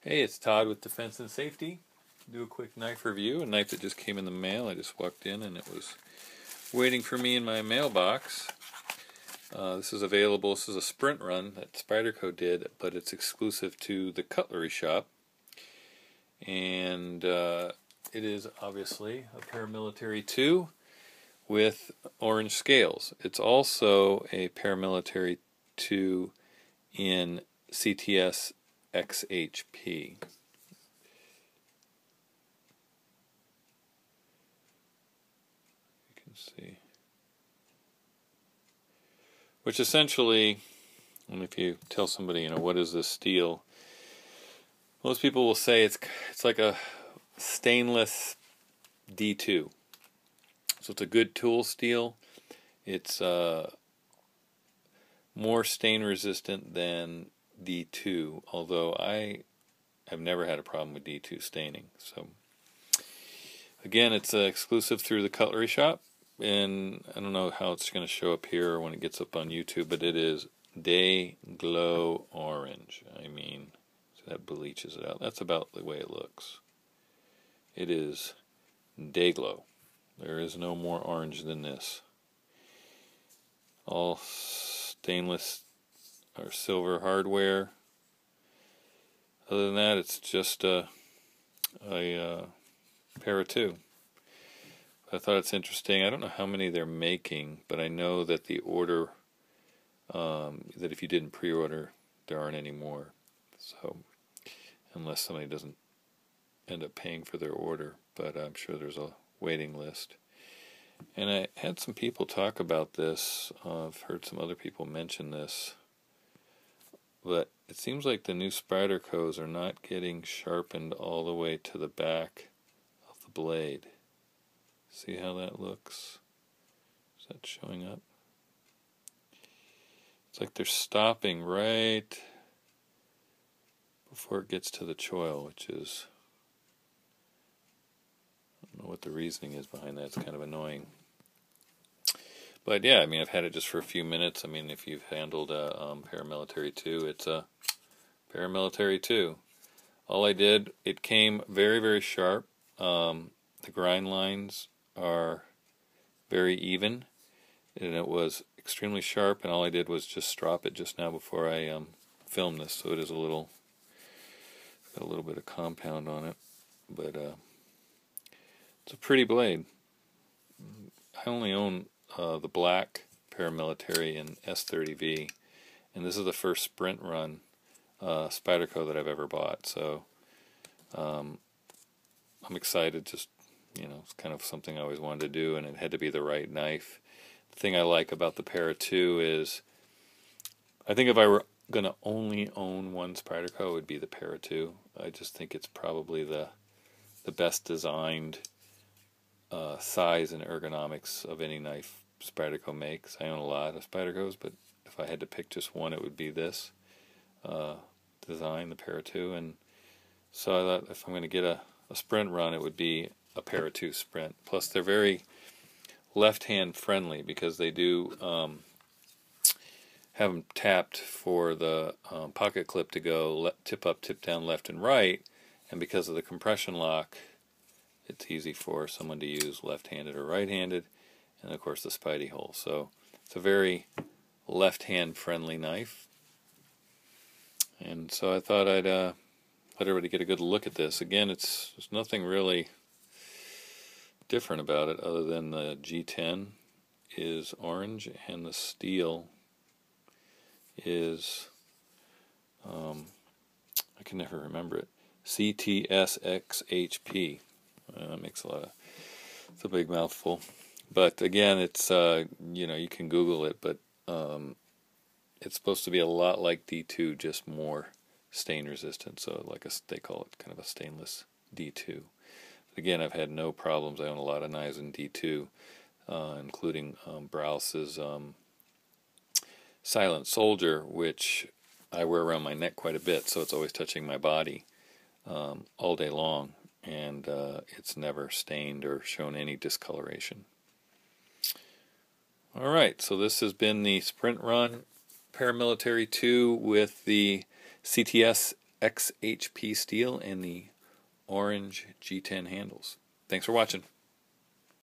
Hey, it's Todd with Defense and Safety. Do a quick knife review. A knife that just came in the mail. I just walked in and it was waiting for me in my mailbox. This is available. This is a sprint run that Spyderco did, but it's exclusive to the cutlery shop. And it is obviously a Paramilitary 2 with orange scales. It's also a Paramilitary 2 in CTS-XHP. You can see. Which essentially, and if you tell somebody, what is this steel? Most people will say it's like a stainless D2. So it's a good tool steel. It's more stain resistant than D2, although I have never had a problem with D2 staining. So again, it's exclusive through the cutlery shop, and I don't know how it's going to show up here or when it gets up on YouTube, but it is Day Glow Orange. I mean, so that bleaches it out. That's about the way it looks. It is Day Glow. There is no more orange than this. All stainless or silver hardware. Other than that, it's just a pair of two. I thought it's interesting. I don't know how many they're making, but I know that the order, that if you didn't pre-order, there aren't any more. So, unless somebody doesn't end up paying for their order, but I'm sure there's a waiting list. And I had some people talk about this. I've heard some other people mention this. But it seems like the new Spydercos are not getting sharpened all the way to the back of the blade. See how that looks? Is that showing up? It's like they're stopping right before it gets to the choil, which is, I don't know what the reasoning is behind that. It's kind of annoying. But yeah, I mean, I've had it just for a few minutes. I mean, if you've handled a Paramilitary 2, it's a Paramilitary 2. All I did, it came very, very sharp. The grind lines are very even, and it was extremely sharp, and all I did was just drop it just now before I filmed this, so it is got a little bit of compound on it, but it's a pretty blade. I only own the black Paramilitary in S30V, and this is the first sprint run Spyderco that I've ever bought, so I'm excited. Just, it's kind of something I always wanted to do, and it had to be the right knife. The thing I like about the Para 2 is, I think if I were going to only own one Spyderco, it would be the Para 2. I just think it's probably the best designed size and ergonomics of any knife Spyderco makes. I own a lot of Spydercos, but if I had to pick just one, it would be this design, the Para 2. And so I thought if I'm going to get a sprint run, it would be a Para 2 sprint. Plus, they're very left-hand friendly because they do have them tapped for the pocket clip to go tip up, tip down, left and right. And because of the compression lock, it's easy for someone to use left-handed or right-handed, and of course the Spidey hole. So it's a very left-hand friendly knife, and so I thought I'd let everybody get a good look at this. Again, there's nothing really different about it other than the G-10 is orange and the steel is I can never remember it, CTS-XHP. Makes it's a big mouthful. But again, it's, you can Google it, but it's supposed to be a lot like D2, just more stain resistant. So they call it kind of a stainless D2. But again, I've had no problems. I own a lot of knives in D2, including Browse's Silent Soldier, which I wear around my neck quite a bit, so it's always touching my body all day long. And it's never stained or shown any discoloration. Alright, so this has been the Sprint Run Paramilitary 2 with the CTS CTS-XHP steel and the orange G-10 handles. Thanks for watching.